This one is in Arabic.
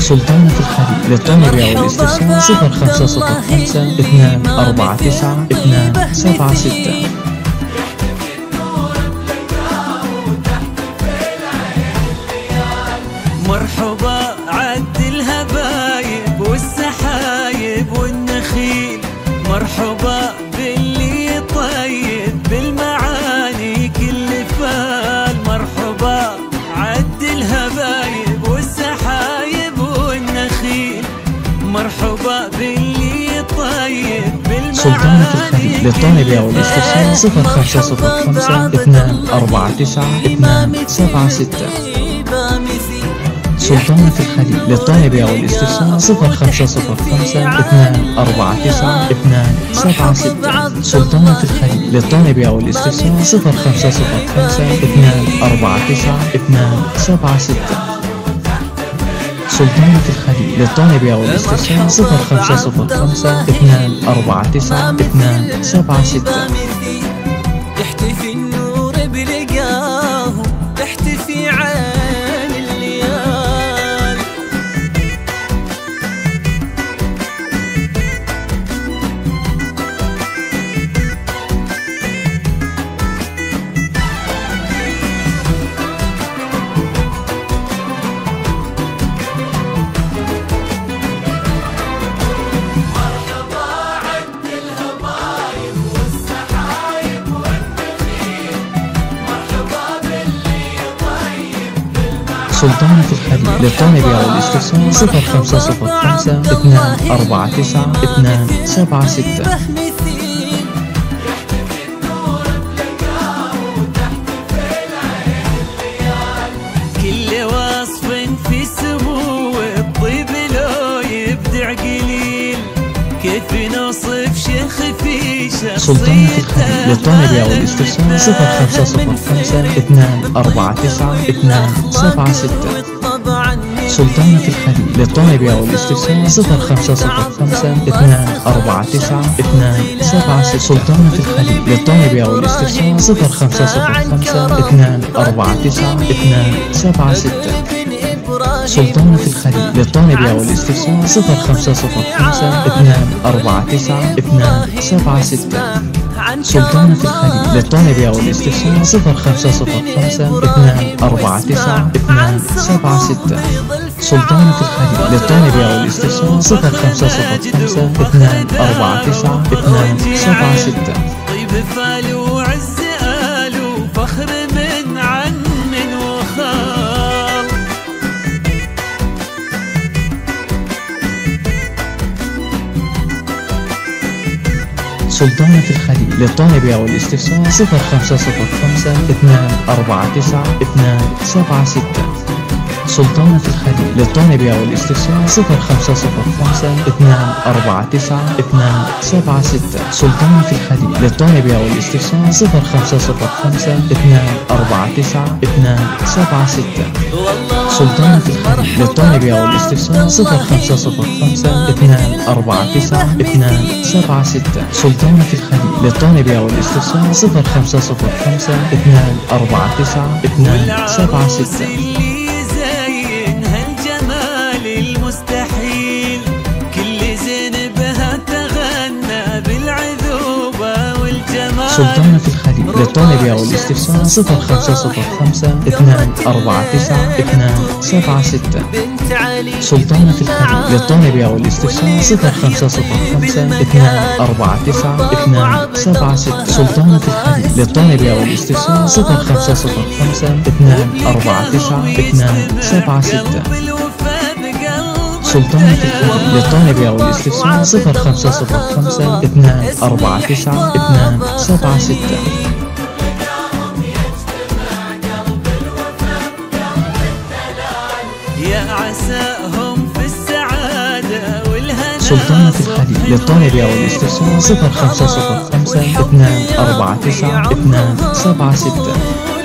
سلطانة الخليل للطلب والاستفسار 0505 249 276. مرحبا عد الهبايب والسحايب والنخيل، مرحبا باللي طيب بالمعاني كل فال، مرحبا عد الهبايب والسحايب والنخيل، مرحبا باللي طيب بالمعاني. سلطانة الخليل للطلب والاستفسار 0505 249 276. سلطانة الخليل للطلب والاستفسار 0505 249 276. سلطانة الخليل للطلب والاستفسار 0505 249 276. سلطانة الخليل للطلب والاستفسار 0505 249 276. يحتفي النور بلقاهم، تحتفي عين الليال. مرحبا عد الهبايب والسحايب والنخيل، مرحبا باللي طيب بالمعاني. سلطانة الخليل للطلب والاستفسار 0505 249 276. كل وصف في سمو الطيب لو يبدع قليل، كيف نوصف شيخ في سلطانة شخصيته. الخليل للطلب والاستفسار 0505 249 276. سلطانة الخليل للطلب والاستفسار 0505 249 276. سلطانة الخليل للطلب والاستفسار 0505 249 276. سلطانة الخليل للطلب والاستفسار 0505 249 276. سلطانة الخليل للطلب والاستفسار 0505 249 276. سلطانة الخليل للطلب والاستفسار 0505 249 276. طيب فال وعز آل وفخر من عم وخال. سلطانة الخليل للطلب والاستفسار 0505 249 276. سلطانة الخليل للطلب والاستفسار 0505 249 276. سلطانة الخليل للطلب والاستفسار 0505 249 276. سلطانة الخليل للطلب والاستفسار 0505 249 276. سلطانة الخليل للطلب والاستفسار 0505 249 276. المستحيل كل زين بها تغنى بالعذوبة والجمال. سلطانة الخليل للطلب والاستفسار 0505 249 276. سلطانة الخليل للطلب والاستفسار 0505 249 276. سلطانة الخليل للطلب والاستفسار 0505 249 276. سلطانة الخليل للطلب والاستفسار 0505 249 276. يا عساهم في السعادة والهنا. سلطانة الخليل للطلب والاستفسار 0505 249 276.